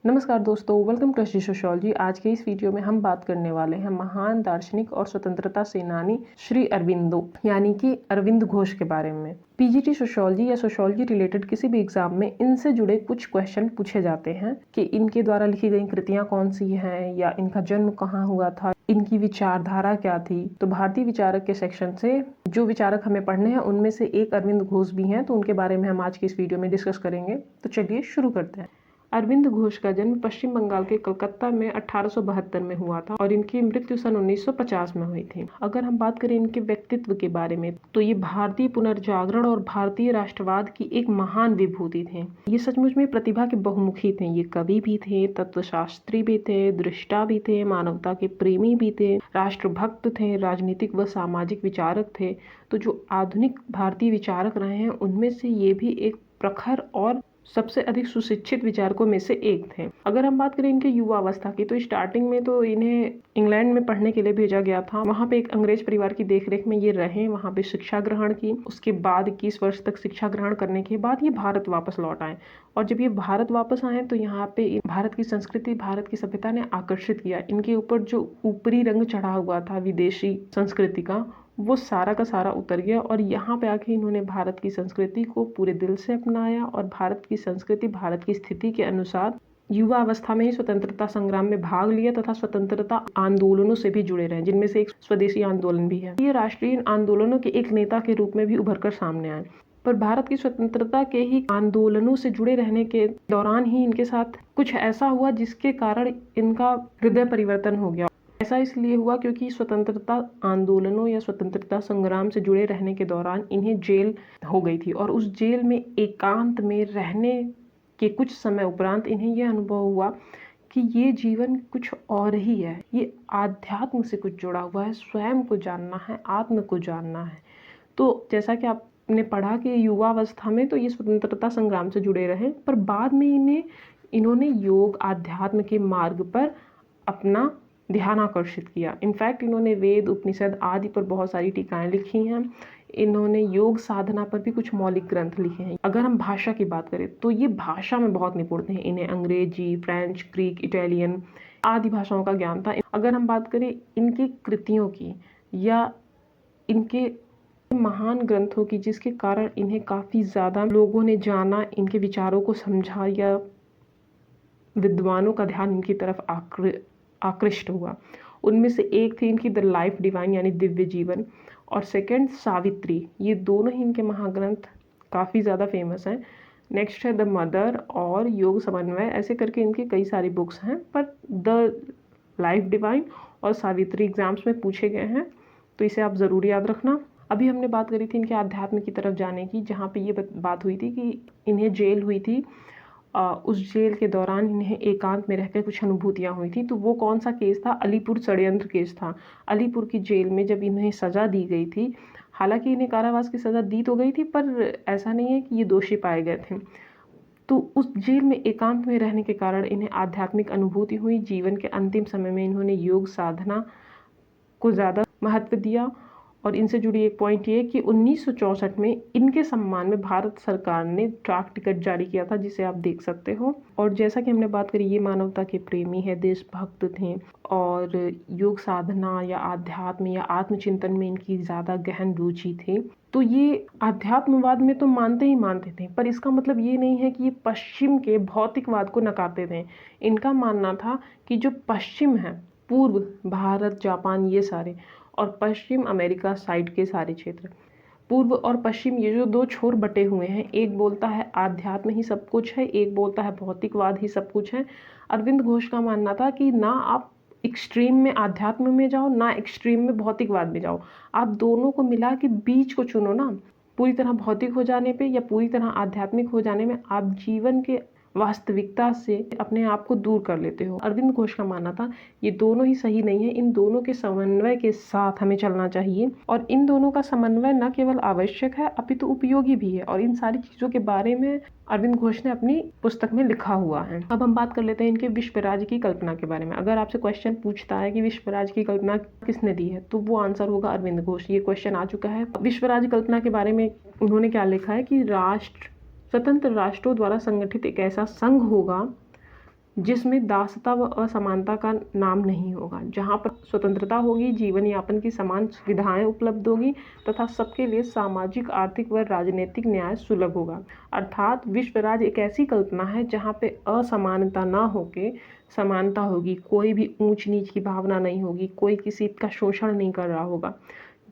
नमस्कार दोस्तों, welcome to SG sociology. आज के इस वीडियो में हम बात करने वाले हैं महान दार्शनिक और स्वतंत्रता सेनानी श्री अरविंदो यानी कि अरविंद घोष के बारे में। पीजीटी सोशियोलॉजी या सोशियोलॉजी रिलेटेड किसी भी एग्जाम में इनसे जुड़े कुछ क्वेश्चन पूछे जाते हैं कि इनके द्वारा लिखी गई कृतियां कौन सी हैं या इनका जन्म कहाँ हुआ था, इनकी विचारधारा क्या थी। तो भारतीय विचारक के सेक्शन से जो विचारक हमें पढ़ने हैं उनमें से एक अरविंद घोष भी हैं, तो उनके बारे में हम आज की इस वीडियो में डिस्कस करेंगे। तो चलिए शुरू करते हैं। अरविंद घोष का जन्म पश्चिम बंगाल के कलकत्ता में 1872 में हुआ था और इनकी मृत्यु सन 1950 में हुई थी। अगर हम बात करें इनके व्यक्तित्व के बारे में तो ये भारतीय पुनर्जागरण और भारतीय राष्ट्रवाद की एक महान विभूति थे। ये सचमुच में प्रतिभा के बहुमुखी थे। ये कवि भी थे, तत्वशास्त्री भी थे, दृष्टा भी थे, मानवता के प्रेमी भी थे, राष्ट्रभक्त थे, राजनीतिक व सामाजिक विचारक थे। तो जो आधुनिक भारतीय विचारक रहे हैं उनमें से ये भी एक प्रखर और सबसे अधिक सुशिक्षित विचारकों में से एक थे। अगर हम बात करें इनके युवा अवस्था की तो स्टार्टिंग में तो इन्हें इंग्लैंड में पढ़ने के लिए भेजा गया था। वहाँ पे एक अंग्रेज परिवार की देखरेख में ये रहे, वहाँ पे शिक्षा ग्रहण की। उसके बाद 21 वर्ष तक शिक्षा ग्रहण करने के बाद ये भारत वापस लौट आए और जब ये भारत वापस आए तो यहाँ पे भारत की संस्कृति, भारत की सभ्यता ने आकर्षित किया। इनके ऊपर जो ऊपरी रंग चढ़ा हुआ था विदेशी संस्कृति का, वो सारा का सारा उतर गया और यहाँ पे आके इन्होंने भारत की संस्कृति को पूरे दिल से अपनाया और भारत की संस्कृति, भारत की स्थिति के अनुसार युवा अवस्था में ही स्वतंत्रता संग्राम में भाग लिया तथा स्वतंत्रता आंदोलनों से भी जुड़े रहे, जिनमें से एक स्वदेशी आंदोलन भी है। ये राष्ट्रीय आंदोलनों के एक नेता के रूप में भी उभर कर सामने आए। पर भारत की स्वतंत्रता के ही आंदोलनों से जुड़े रहने के दौरान ही इनके साथ कुछ ऐसा हुआ जिसके कारण इनका हृदय परिवर्तन हो गया। ऐसा इसलिए हुआ क्योंकि स्वतंत्रता आंदोलनों या स्वतंत्रता संग्राम से जुड़े रहने के दौरान इन्हें जेल हो गई थी और उस जेल में एकांत में रहने के कुछ समय उपरांत इन्हें यह अनुभव हुआ कि ये जीवन कुछ और ही है, ये आध्यात्म से कुछ जुड़ा हुआ है, स्वयं को जानना है, आत्म को जानना है। तो जैसा कि आपने पढ़ा कि युवावस्था में तो ये स्वतंत्रता संग्राम से जुड़े रहे, पर बाद में इन्होंने योग आध्यात्म के मार्ग पर अपना ध्यान आकर्षित किया। इनफैक्ट इन्होंने वेद, उपनिषद आदि पर बहुत सारी टीकाएं लिखी हैं। इन्होंने योग साधना पर भी कुछ मौलिक ग्रंथ लिखे हैं। अगर हम भाषा की बात करें तो ये भाषा में बहुत निपुण थे। इन्हें अंग्रेजी, फ्रेंच, ग्रीक, इटालियन आदि भाषाओं का ज्ञान था। अगर हम बात करें इनकी कृतियों की या इनके महान ग्रंथों की जिसके कारण इन्हें काफ़ी ज़्यादा लोगों ने जाना, इनके विचारों को समझा या विद्वानों का ध्यान इनकी तरफ आकृष्ट हुआ, उनमें से एक थी इनकी द लाइफ डिवाइन यानी दिव्य जीवन और सेकंड सावित्री। ये दोनों ही इनके महाग्रंथ काफ़ी ज़्यादा फेमस हैं। नेक्स्ट है द मदर और योग समन्वय, ऐसे करके इनकी कई सारी बुक्स हैं, पर द लाइफ डिवाइन और सावित्री एग्जाम्स में पूछे गए हैं, तो इसे आप ज़रूर याद रखना। अभी हमने बात करी थी इनके आध्यात्म की तरफ जाने की, जहाँ पे ये बात हुई थी कि इन्हें जेल हुई थी। उस जेल के दौरान इन्हें एकांत में रहकर कुछ अनुभूतियाँ हुई थी। तो वो कौन सा केस था? अलीपुर षड्यंत्र केस था। अलीपुर की जेल में जब इन्हें सज़ा दी गई थी, हालांकि इन्हें कारावास की सज़ा दी तो गई थी पर ऐसा नहीं है कि ये दोषी पाए गए थे। तो उस जेल में एकांत में रहने के कारण इन्हें आध्यात्मिक अनुभूति हुई। जीवन के अंतिम समय में इन्होंने योग साधना को ज़्यादा महत्व दिया और इनसे जुड़ी एक पॉइंट ये कि 1964 में इनके सम्मान में भारत सरकार ने डाक टिकट जारी किया था, जिसे आप देख सकते हो। और जैसा कि हमने बात करी, ये मानवता के प्रेमी है, देशभक्त थे और योग साधना या आध्यात्म या आत्मचिंतन में इनकी ज़्यादा गहन रुचि थी। तो ये आध्यात्मवाद में तो मानते ही मानते थे, पर इसका मतलब ये नहीं है कि ये पश्चिम के भौतिकवाद को नकारते थे। इनका मानना था कि जो पश्चिम है, पूर्व भारत, जापान, ये सारे, और पश्चिम अमेरिका साइड के सारे क्षेत्र, पूर्व और पश्चिम, ये जो दो छोर बटे हुए हैं, एक बोलता है आध्यात्म ही सब कुछ है, एक बोलता है भौतिकवाद ही सब कुछ है। अरविंद घोष का मानना था कि ना आप एक्सट्रीम में आध्यात्म में जाओ, ना एक्सट्रीम में भौतिकवाद में जाओ, आप दोनों को मिला के बीच को चुनो ना। पूरी तरह भौतिक हो जाने पे या पूरी तरह आध्यात्मिक हो जाने में आप जीवन के वास्तविकता से अपने आप को दूर कर लेते हो। अरविंद घोष का मानना था ये दोनों ही सही नहीं है, इन दोनों के समन्वय के साथ हमें चलना चाहिए और इन दोनों का समन्वय न केवल आवश्यक है अपितु उपयोगी भी है। और इन सारी चीज़ों के बारे में अरविंद घोष ने अपनी पुस्तक में लिखा हुआ है। अब हम बात कर लेते हैं इनके विश्वराज की कल्पना के बारे में। अगर आपसे क्वेश्चन पूछता है कि विश्वराज की कल्पना किसने दी है, तो वो आंसर होगा अरविंद घोष। ये क्वेश्चन आ चुका है। विश्वराज कल्पना के बारे में उन्होंने क्या लिखा है कि स्वतंत्र राष्ट्रों द्वारा संगठित एक ऐसा संघ होगा जिसमें दासता व असमानता का नाम नहीं होगा, जहाँ पर स्वतंत्रता होगी, जीवन यापन की समान सुविधाएं उपलब्ध होगी तथा सबके लिए सामाजिक, आर्थिक व राजनीतिक न्याय सुलभ होगा। अर्थात विश्व राज्य एक ऐसी कल्पना है जहाँ पे असमानता ना होके समानता होगी, कोई भी ऊंच नीच की भावना नहीं होगी, कोई किसी का शोषण नहीं कर रहा होगा।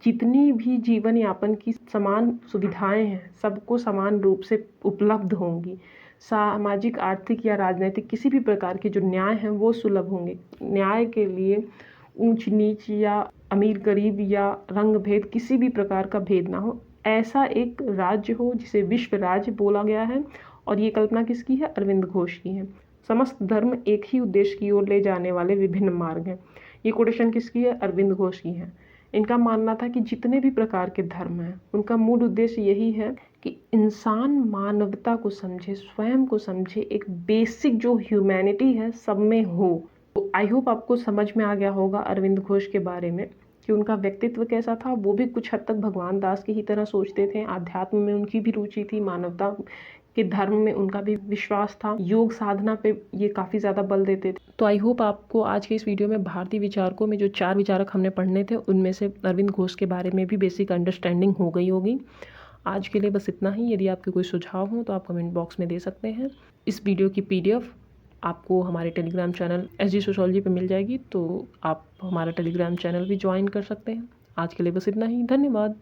जितनी भी जीवन यापन की समान सुविधाएं हैं सबको समान रूप से उपलब्ध होंगी। सामाजिक, आर्थिक या राजनीतिक किसी भी प्रकार के जो न्याय हैं वो सुलभ होंगे। न्याय के लिए ऊंच नीच या अमीर गरीब या रंग भेद किसी भी प्रकार का भेद ना हो, ऐसा एक राज्य हो जिसे विश्व राज्य बोला गया है। और ये कल्पना किसकी है? अरविंद घोष की है। समस्त धर्म एक ही उद्देश्य की ओर ले जाने वाले विभिन्न मार्ग हैं। ये कोटेशन किसकी है? अरविंद घोष की है। इनका मानना था कि जितने भी प्रकार के धर्म हैं उनका मूल उद्देश्य यही है कि इंसान मानवता को समझे, स्वयं को समझे, एक बेसिक जो ह्यूमैनिटी है सब में हो। तो आई होप आपको समझ में आ गया होगा अरविंद घोष के बारे में कि उनका व्यक्तित्व कैसा था। वो भी कुछ हद तक भगवान दास की ही तरह सोचते थे। आध्यात्म में उनकी भी रुचि थी, मानवता के धर्म में उनका भी विश्वास था, योग साधना पे ये काफ़ी ज़्यादा बल देते थे। तो आई होप आपको आज के इस वीडियो में भारतीय विचारकों में जो 4 विचारक हमने पढ़ने थे उनमें से अरविंद घोष के बारे में भी बेसिक अंडरस्टैंडिंग हो गई होगी। आज के लिए बस इतना ही। यदि आपके कोई सुझाव हो तो आप कमेंट बॉक्स में दे सकते हैं। इस वीडियो की PDF आपको हमारे टेलीग्राम चैनल SG सोशोलॉजी पे मिल जाएगी, तो आप हमारा टेलीग्राम चैनल भी ज्वाइन कर सकते हैं। आज के लिए बस इतना ही। धन्यवाद।